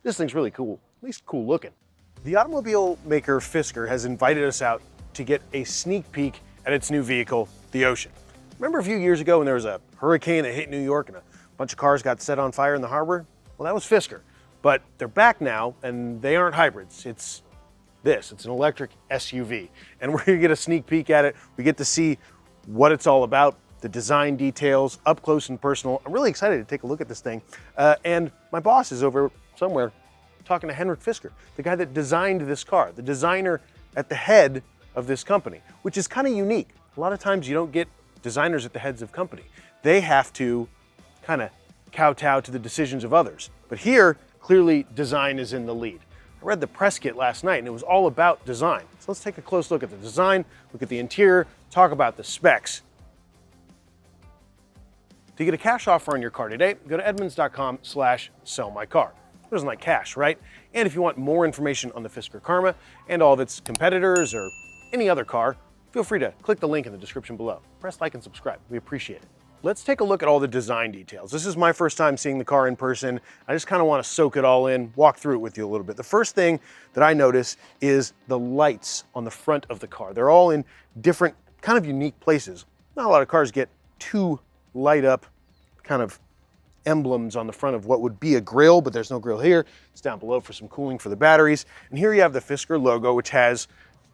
this thing's really cool, at least cool looking. The automobile maker Fisker has invited us out to get a sneak peek at its new vehicle, the Ocean. Remember a few years ago when there was a hurricane that hit New York and a bunch of cars got set on fire in the harbor? Well, that was Fisker. But they're back now, and they aren't hybrids. It's an electric SUV. And we're gonna get a sneak peek at it. We get to see what it's all about, the design details, up close and personal. I'm really excited to take a look at this thing. And my boss is over somewhere talking to Henrik Fisker, the guy that designed this car, the designer at the head of this company, which is kind of unique. A lot of times you don't get designers at the heads of company. They have to kind of kowtow to the decisions of others. But here, clearly design is in the lead. I read the press kit last night and it was all about design. So let's take a close look at the design, look at the interior, talk about the specs. To get a cash offer on your car today, go to edmunds.com/sellmycar. Who doesn't like cash, right? And if you want more information on the Fisker Karma and all of its competitors or any other car, feel free to click the link in the description below. Press like and subscribe, we appreciate it. Let's take a look at all the design details. This is my first time seeing the car in person. I just kind of want to soak it all in, walk through it with you a little bit. The first thing that I notice is the lights on the front of the car. They're all in different, kind of unique places. Not a lot of cars get two light up kind of emblems on the front of what would be a grille, but there's no grille here. It's down below for some cooling for the batteries. And here you have the Fisker logo, which has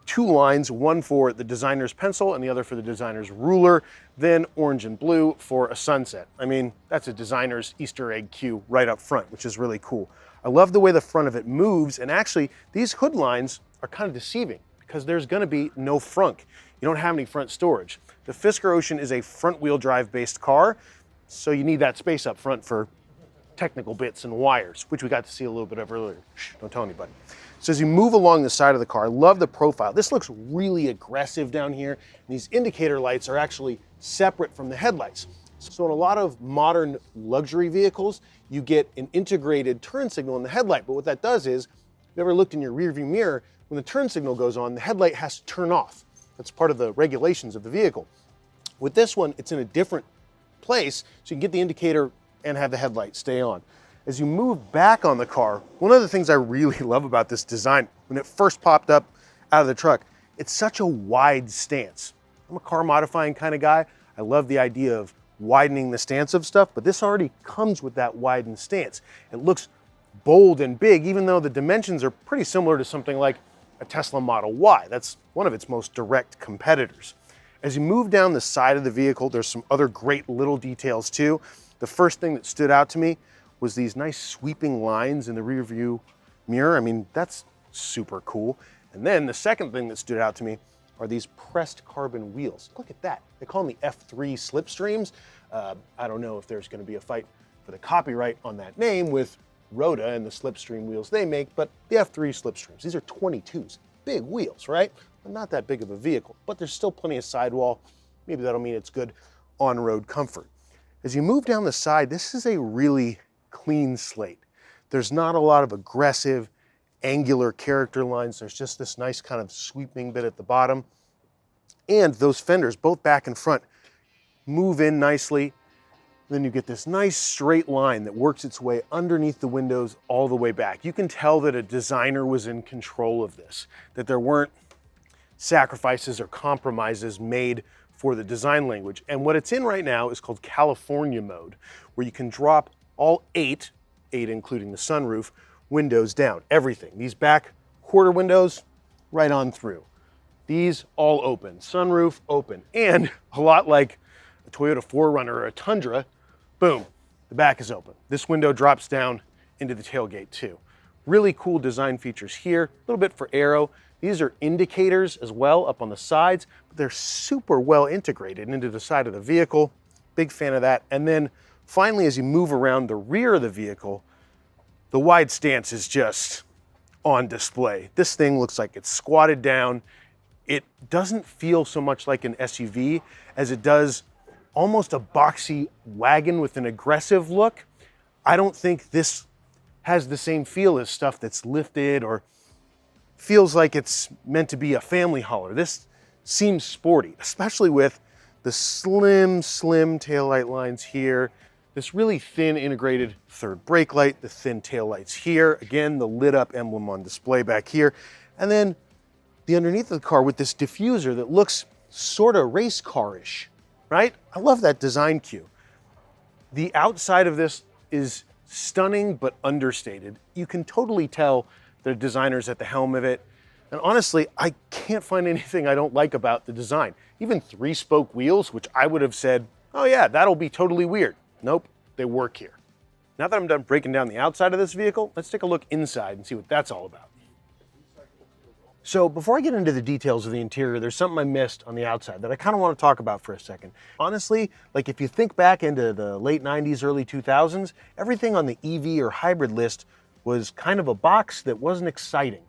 two lines, one for the designer's pencil and the other for the designer's ruler, then orange and blue for a sunset. I mean, that's a designer's Easter egg cue right up front, which is really cool. I love the way the front of it moves, and actually these hood lines are kind of deceiving because there's gonna be no frunk. You don't have any front storage. The Fisker Ocean is a front wheel drive based car, so you need that space up front for technical bits and wires, which we got to see a little bit of earlier. Shh, don't tell anybody. So as you move along the side of the car, I love the profile. This looks really aggressive down here. And these indicator lights are actually separate from the headlights. So in a lot of modern luxury vehicles, you get an integrated turn signal in the headlight. But what that does is, if you ever looked in your rearview mirror, when the turn signal goes on, the headlight has to turn off. That's part of the regulations of the vehicle. With this one, it's in a different place, so you can get the indicator and have the headlight stay on. As you move back on the car, one of the things I really love about this design, when it first popped up out of the truck, it's such a wide stance. I'm a car modifying kind of guy. I love the idea of widening the stance of stuff, but this already comes with that widened stance. It looks bold and big, even though the dimensions are pretty similar to something like a Tesla Model Y. That's one of its most direct competitors. As you move down the side of the vehicle, there's some other great little details too. The first thing that stood out to me was these nice sweeping lines in the rear view mirror. I mean, that's super cool. And then the second thing that stood out to me are these pressed carbon wheels. Look at that. They call them the F3 Slipstreams. I don't know if there's going to be a fight for the copyright on that name with Rhoda and the Slipstream wheels they make, but the F3 Slipstreams, these are 22s, big wheels, right? Not that big of a vehicle, but there's still plenty of sidewall. Maybe that'll mean it's good on-road comfort. As you move down the side, this is a really clean slate. There's not a lot of aggressive, angular character lines. There's just this nice kind of sweeping bit at the bottom. And those fenders, both back and front, move in nicely. Then you get this nice straight line that works its way underneath the windows all the way back. You can tell that a designer was in control of this, that there weren't sacrifices or compromises made for the design language. And what it's in right now is called California mode, where you can drop all eight including the sunroof, windows down, everything. These back quarter windows, right on through. These all open, sunroof open, and a lot like a Toyota 4Runner or a Tundra, boom, the back is open. This window drops down into the tailgate too. Really cool design features here, a little bit for aero. These are indicators as well up on the sides, but they're super well integrated into the side of the vehicle. Big fan of that. And then finally, as you move around the rear of the vehicle, the wide stance is just on display. This thing looks like it's squatted down. It doesn't feel so much like an SUV as it does almost a boxy wagon with an aggressive look. I don't think this has the same feel as stuff that's lifted or feels like it's meant to be a family hauler. This seems sporty, especially with the slim taillight lines here, this really thin integrated third brake light, the thin tail lights here, again, the lit up emblem on display back here, and then the underneath of the car with this diffuser that looks sort of race car-ish, right? I love that design cue. The outside of this is stunning but understated. You can totally tell the designer's at the helm of it. And honestly, I can't find anything I don't like about the design. Even 3-spoke wheels, which I would have said, oh yeah, that'll be totally weird. Nope, they work here. Now that I'm done breaking down the outside of this vehicle, let's take a look inside and see what that's all about. So before I get into the details of the interior, there's something I missed on the outside that I kind of want to talk about for a second. Honestly, like if you think back into the late 90s, early 2000s, everything on the EV or hybrid list was kind of a box that wasn't exciting.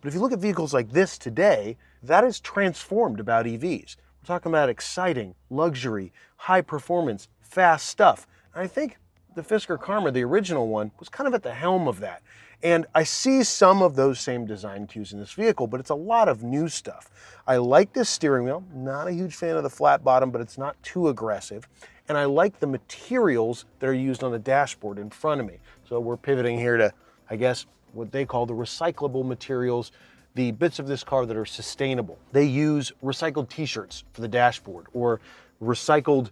But if you look at vehicles like this today, that is transformed about EVs. We're talking about exciting, luxury, high performance, fast stuff. And I think the Fisker Karma, the original one, was kind of at the helm of that. And I see some of those same design cues in this vehicle, but it's a lot of new stuff. I like this steering wheel, not a huge fan of the flat bottom, but it's not too aggressive. And I like the materials that are used on the dashboard in front of me. So we're pivoting here to, I guess, what they call the recyclable materials, the bits of this car that are sustainable. They use recycled t-shirts for the dashboard or recycled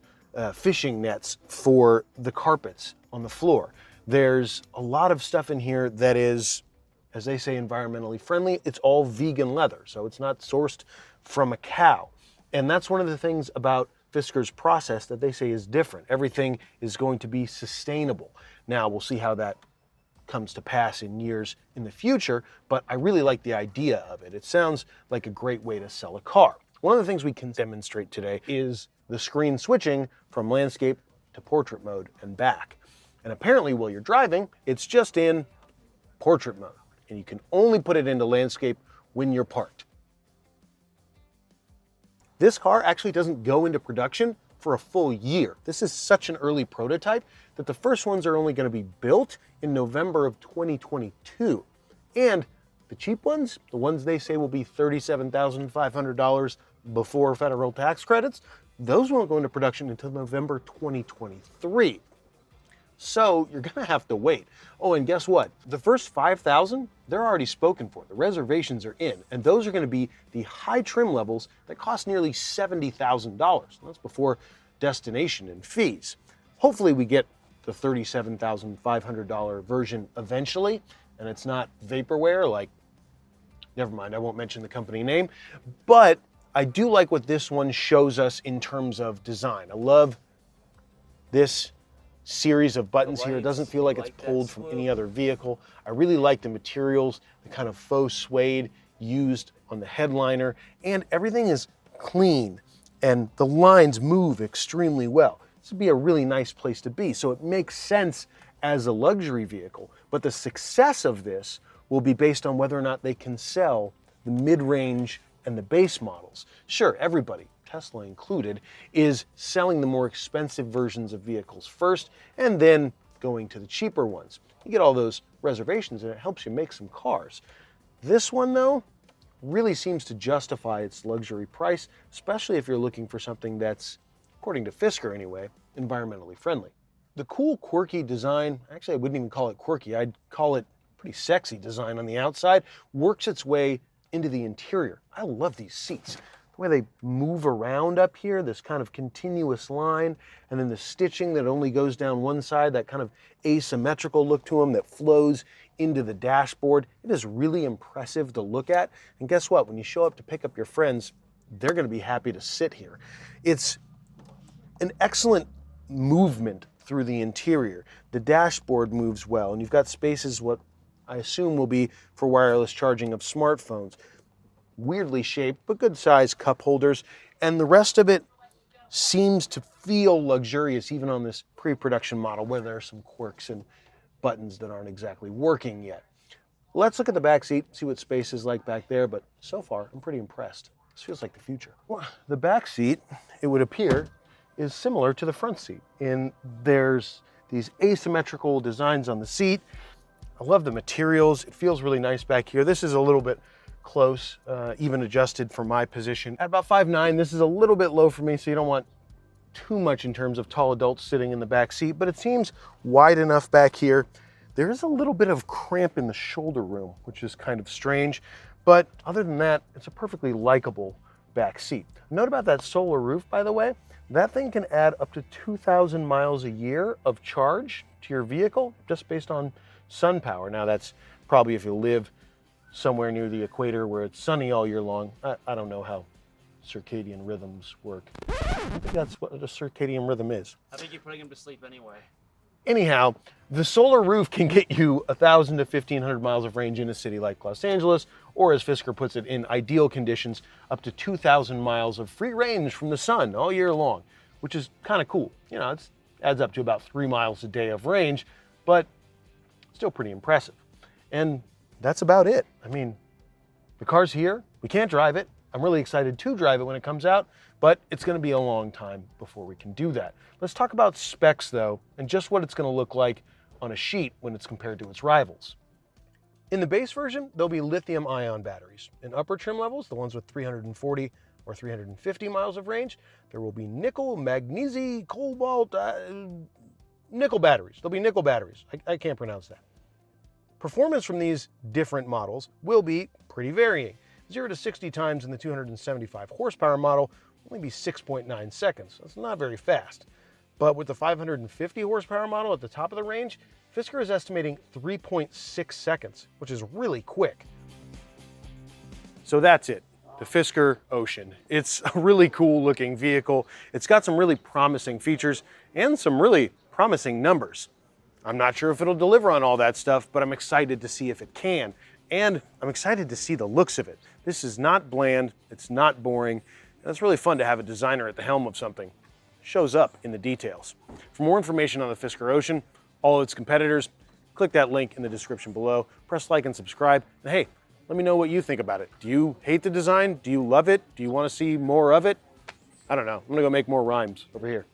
fishing nets for the carpets on the floor. There's a lot of stuff in here that is, as they say, environmentally friendly. It's all vegan leather, so it's not sourced from a cow. And that's one of the things about Fisker's process that they say is different. Everything is going to be sustainable. Now, we'll see how that comes to pass in years in the future, but I really like the idea of it. It sounds like a great way to sell a car. One of the things we can demonstrate today is the screen switching from landscape to portrait mode and back. And apparently while you're driving, it's just in portrait mode, and you can only put it into landscape when you're parked. This car actually doesn't go into production for a full year. This is such an early prototype that the first ones are only going to be built in November of 2022. And the cheap ones, the ones they say will be $37,500 before federal tax credits, those won't go into production until November 2023. So you're gonna have to wait. Oh, and guess what? The first 5,000, they're already spoken for. The reservations are in, and those are gonna be the high trim levels that cost nearly $70,000. That's before destination and fees. Hopefully we get the $37,500 version eventually, and it's not vaporware like, never mind, I won't mention the company name, but I do like what this one shows us in terms of design. I love this series of buttons here. It doesn't feel like it's pulled from any other vehicle. I really like the materials, the kind of faux suede used on the headliner, and everything is clean and the lines move extremely well. This would be a really nice place to be, so it makes sense as a luxury vehicle, but the success of this will be based on whether or not they can sell the mid-range and the base models. Sure, everybody, Tesla included, is selling the more expensive versions of vehicles first and then going to the cheaper ones. You get all those reservations and it helps you make some cars. This one though, really seems to justify its luxury price, especially if you're looking for something that's, according to Fisker anyway, environmentally friendly. The cool, quirky design, actually I wouldn't even call it quirky, I'd call it pretty sexy design on the outside, works its way into the interior. I love these seats. The way they move around up here, this kind of continuous line, and then the stitching that only goes down one side, that kind of asymmetrical look to them that flows into the dashboard. It is really impressive to look at. And guess what? When you show up to pick up your friends, they're going to be happy to sit here. It's an excellent movement through the interior. The dashboard moves well, and you've got spaces what I assume will be for wireless charging of smartphones. Weirdly shaped, but good size cup holders, and the rest of it seems to feel luxurious even on this pre-production model where there are some quirks and buttons that aren't exactly working yet. Let's look at the back seat, see what space is like back there, but so far I'm pretty impressed. This feels like the future. Well, the back seat, it would appear, is similar to the front seat. And there's these asymmetrical designs on the seat. I love the materials. It feels really nice back here. This is a little bit close, even adjusted for my position. At about 5'9", this is a little bit low for me, so you don't want too much in terms of tall adults sitting in the back seat, but it seems wide enough back here. There is a little bit of cramp in the shoulder room, which is kind of strange, but other than that, it's a perfectly likable back seat. Note about that solar roof, by the way. That thing can add up to 2,000 miles a year of charge to your vehicle just based on sun power. Now that's probably if you live somewhere near the equator where it's sunny all year long. I don't know how circadian rhythms work. I think that's what a circadian rhythm is. I think you're putting him to sleep anyway. Anyhow, the solar roof can get you 1,000 to 1,500 miles of range in a city like Los Angeles, or as Fisker puts it, in ideal conditions, up to 2,000 miles of free range from the sun all year long, which is kind of cool. You know, it adds up to about 3 miles a day of range, but still pretty impressive. And that's about it. I mean, the car's here. We can't drive it. I'm really excited to drive it when it comes out, but it's going to be a long time before we can do that. Let's talk about specs though, and just what it's going to look like on a sheet when it's compared to its rivals. In the base version, there'll be lithium-ion batteries. In upper trim levels, the ones with 340 or 350 miles of range, there will be nickel, magnesium, cobalt, nickel batteries. There'll be nickel batteries. I can't pronounce that. Performance from these different models will be pretty varying. 0 to 60 times in the 275 horsepower model will only be 6.9 seconds. That's not very fast. But with the 550 horsepower model at the top of the range, Fisker is estimating 3.6 seconds, which is really quick. So that's it, the Fisker Ocean. It's a really cool looking vehicle. It's got some really promising features and some really promising numbers. I'm not sure if it'll deliver on all that stuff, but I'm excited to see if it can. And I'm excited to see the looks of it. This is not bland, it's not boring, and it's really fun to have a designer at the helm of something. Shows up in the details. For more information on the Fisker Ocean, all of its competitors, click that link in the description below, press like and subscribe, and hey, let me know what you think about it. Do you hate the design? Do you love it? Do you want to see more of it? I don't know. I'm gonna go make more rhymes over here.